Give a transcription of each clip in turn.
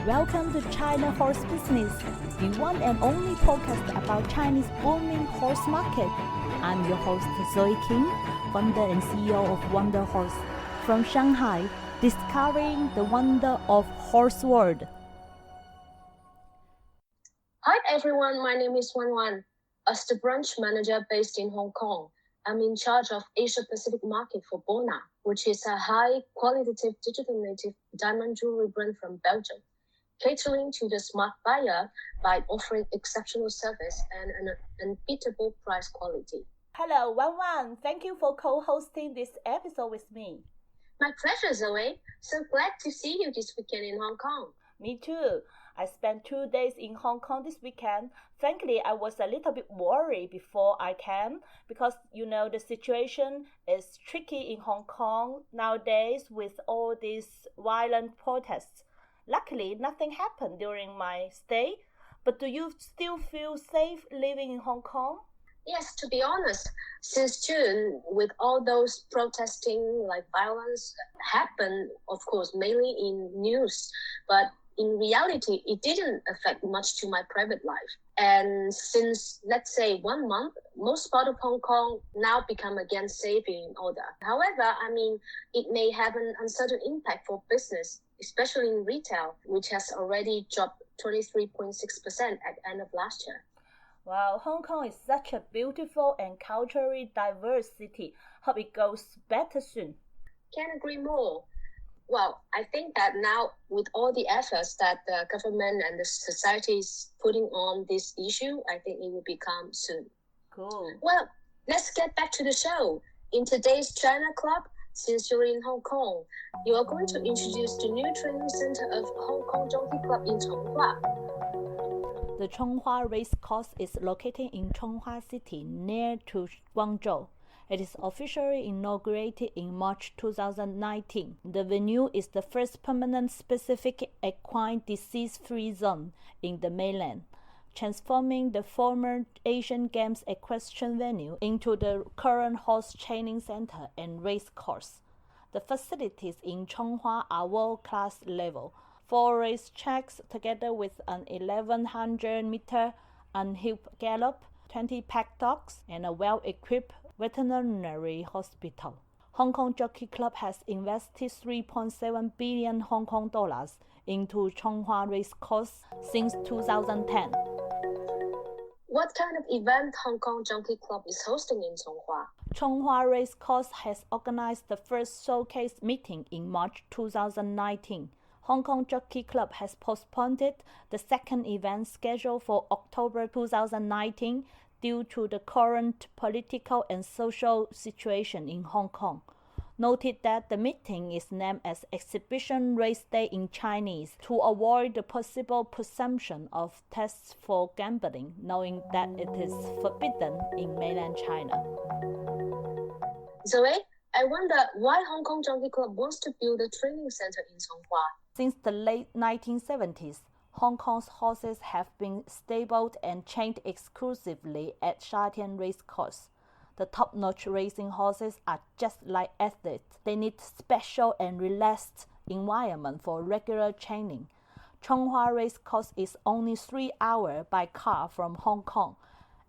Welcome to China Horse Business, the one and only podcast about Chinese booming horse market. I'm your host Zoe King, founder and CEO of Wonder Horse, from Shanghai, discovering the wonder of horse world. Hi everyone, my name is Wan. As the branch manager based in Hong Kong, I'm in charge of Asia Pacific market for Bona, which is a high-qualitative digital native diamond jewelry brand from Belgium, catering to the smart buyer by offering exceptional service and an unbeatable price quality. Hello, Wan. Thank you for co-hosting this episode with me. My pleasure, Zoe. So glad to see you this weekend in Hong Kong. Me too. I spent 2 days in Hong Kong this weekend. Frankly, I was a little bit worried before I came because, the situation is tricky in Hong Kong nowadays with all these violent protests. Luckily, nothing happened during my stay. But do you still feel safe living in Hong Kong? Yes, to be honest, since June, with all those protesting, violence happened, of course, mainly in news, but in reality, it didn't affect much to my private life. And since, let's say, 1 month, most part of Hong Kong now become again safe in order. However, it may have an uncertain impact for business, especially in retail, which has already dropped 23.6% at the end of last year. Wow, Hong Kong is such a beautiful and culturally diverse city. Hope it goes better soon. Can't agree more. Well, I think that now with all the efforts that the government and the society is putting on this issue, I think it will become soon. Cool. Well, let's get back to the show. In today's China Club, since you're in Hong Kong, you are going to introduce the new training center of Hong Kong Jockey Club in Conghua. The Conghua racecourse is located in Conghua City, near to Guangzhou. It is officially inaugurated in March 2019. The venue is the first permanent specific equine disease-free zone in the mainland, transforming the former Asian Games equestrian venue into the current horse training center and racecourse. The facilities in Conghua are world-class level. 4 race tracks together with an 1,100-meter unhipped gallop, 20 pack dogs, and a well-equipped veterinary hospital. Hong Kong Jockey Club has invested 3.7 billion Hong Kong dollars into Conghua Racecourse since 2010. What kind of event Hong Kong Jockey Club is hosting in Conghua? Conghua Racecourse has organized the first showcase meeting in March 2019. Hong Kong Jockey Club has postponed the second event scheduled for October 2019 due to the current political and social situation in Hong Kong. Noted that the meeting is named as Exhibition Race Day in Chinese to avoid the possible presumption of tests for gambling, knowing that it is forbidden in mainland China. Zoe, I wonder why Hong Kong Jockey Club wants to build a training center in Conghua. Since the late 1970s, Hong Kong's horses have been stabled and trained exclusively at Shatian Racecourse. The top-notch racing horses are just like athletes. They need special and relaxed environment for regular training. Conghua Racecourse is only 3 hours by car from Hong Kong.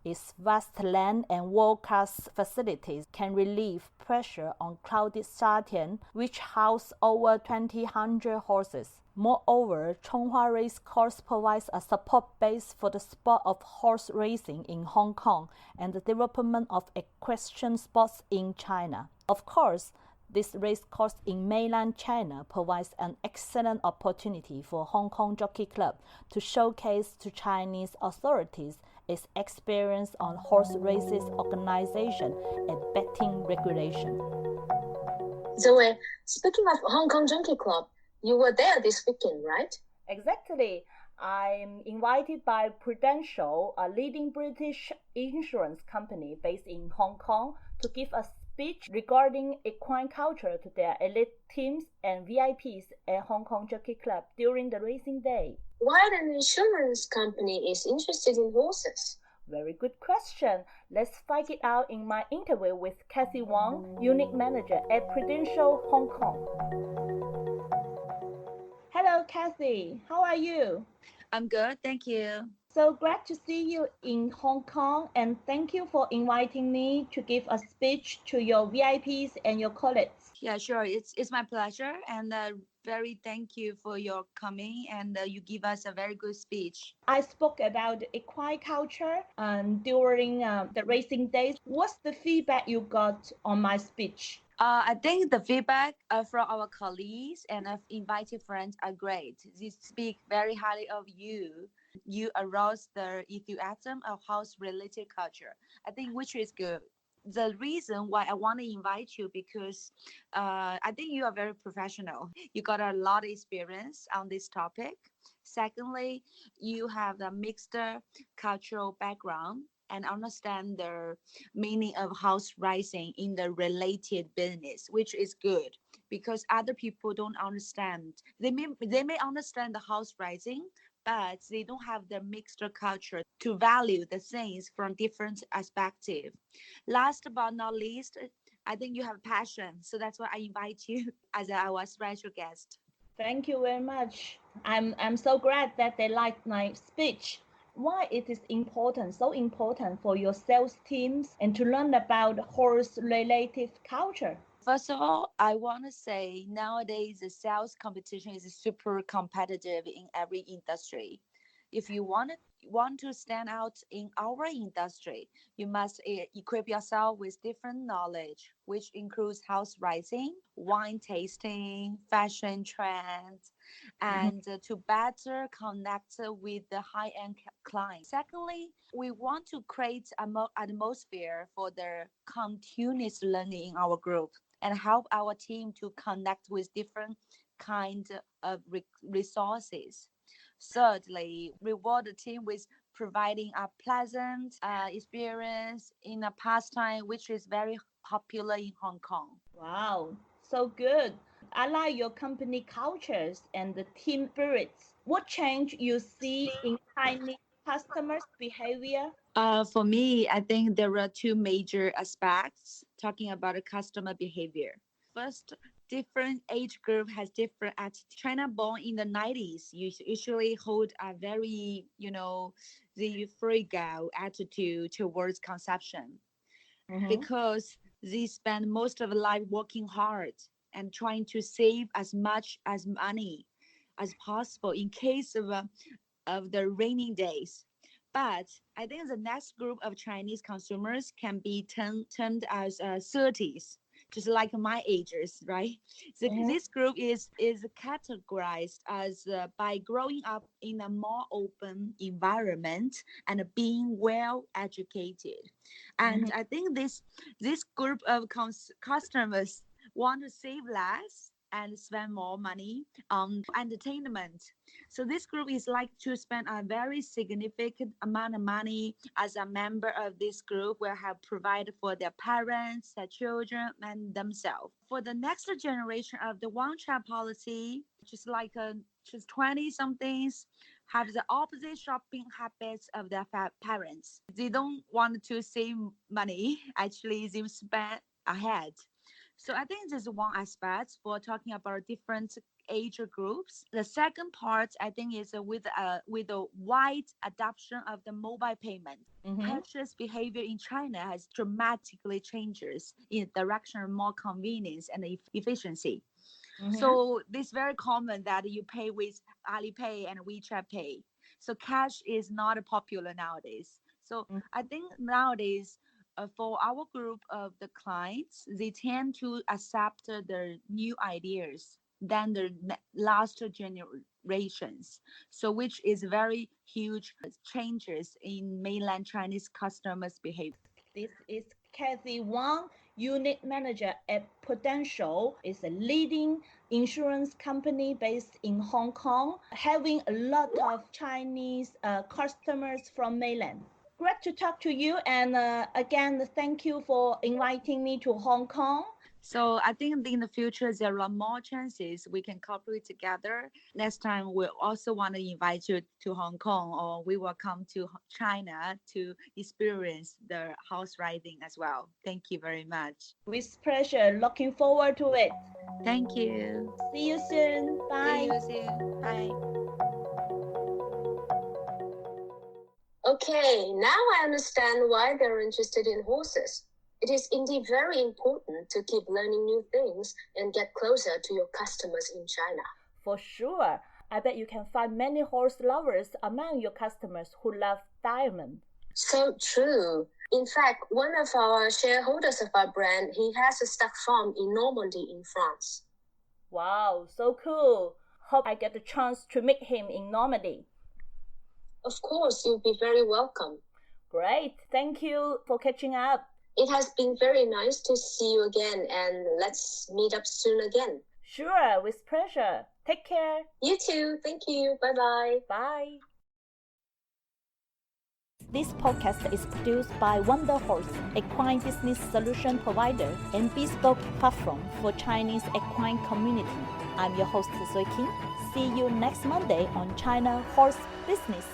Its vast land and world-class facilities can relieve pressure on crowded Shatian, which house over 2,000 horses. Moreover, Conghua Racecourse provides a support base for the sport of horse racing in Hong Kong and the development of equestrian sports in China. Of course, this racecourse in mainland China provides an excellent opportunity for Hong Kong Jockey Club to showcase to Chinese authorities its experience on horse races organization and betting regulation. Zoe, speaking of Hong Kong Jockey Club, you were there this weekend, right? Exactly. I'm invited by Prudential, a leading British insurance company based in Hong Kong, to give a speech regarding equine culture to their elite teams and VIPs at Hong Kong Jockey Club during the racing day. Why an insurance company is interested in horses? Very good question. Let's find it out in my interview with Cathy Wang, Unit Manager at Prudential Hong Kong. Hello, Cathy. How are you? I'm good, thank you. So glad to see you in Hong Kong, and thank you for inviting me to give a speech to your VIPs and your colleagues. Yeah, sure. It's my pleasure, and very thank you for your coming, and you give us a very good speech. I spoke about equine culture during the racing days. What's the feedback you got on my speech? I think the feedback from our colleagues and of invited friends are great. They speak very highly of you. You arouse the enthusiasm of house-related culture. I think which is good. The reason why I want to invite you because I think you are very professional. You got a lot of experience on this topic. Secondly, you have the mixed cultural background and understand the meaning of house rising in the related business, which is good because other people don't understand. They may understand the house rising, but they don't have the mixed culture to value the things from different perspective. Last but not least, I think you have passion, so that's why I invite you as our special guest. Thank you very much. I'm so glad that they liked my speech. Why it is important, so important for your sales teams and to learn about horse related culture? First of all, I want to say nowadays the sales competition is super competitive in every industry. If you want to stand out in our industry, you must equip yourself with different knowledge, which includes house rising, wine tasting, fashion trends, Mhm. and to better connect with the high-end clients. Secondly, we want to create a atmosphere for the continuous learning in our group and help our team to connect with different kinds of resources. Thirdly, reward the team with providing a pleasant experience in a pastime which is very popular in Hong Kong. Wow, so good. I like your company cultures and the team spirits. What change you see in Chinese customers' behavior? For me, I think there are two major aspects talking about a customer behavior. First, different age group has different attitude. China born in the 90s usually hold a very, the frugal attitude towards consumption Mhm. because they spend most of life working hard and trying to save as much as money as possible in case of the rainy days. But I think the next group of Chinese consumers can be termed as 30s, just like my ages, right? So Mhm. this group is categorized as by growing up in a more open environment and being well educated. And Mhm. I think this group of customers want to save less and spend more money on entertainment. So this group is like to spend a very significant amount of money as a member of this group will have provided for their parents, their children, and themselves. For the next generation of the one child policy, just like just 20 somethings have the opposite shopping habits of their parents. They don't want to save money, actually they spend ahead. So I think this is one aspect for talking about different age groups. The second part I think is with a wide adoption of the mobile payment. Mhm. Purchase behavior in China has dramatically changes in the direction of more convenience and efficiency. Mhm. So it's very common that you pay with Alipay and WeChat Pay. So cash is not popular nowadays. So Mhm. I think nowadays for our group of the clients, they tend to accept the new ideas than the last generations. So which is very huge changes in mainland Chinese customers' behavior. This is Cathy Wang, Unit Manager at Prudential. It's a leading insurance company based in Hong Kong, having a lot of Chinese customers from mainland. Great to talk to you, and again, thank you for inviting me to Hong Kong. So I think in the future there are more chances we can cooperate together. Next time we also want to invite you to Hong Kong, or we will come to China to experience the horse riding as well. Thank you very much. With pleasure, looking forward to it. Thank you. See you soon. See Bye. you soon. Bye. Okay, now I understand why they're interested in horses. It is indeed very important to keep learning new things and get closer to your customers in China. For sure. I bet you can find many horse lovers among your customers who love diamond. So true. In fact, one of our shareholders of our brand, he has a stock farm in Normandy in France. Wow, so cool. Hope I get the chance to meet him in Normandy. Of course, you'll be very welcome. Great. Thank you for catching up. It has been very nice to see you again, and let's meet up soon again. Sure, with pleasure. Take care. You too. Thank you. Bye-bye. Bye. This podcast is produced by Wonder Horse, equine business solution provider and bespoke platform for Chinese equine community. I'm your host, Zoe King. See you next Monday on China Horse Business.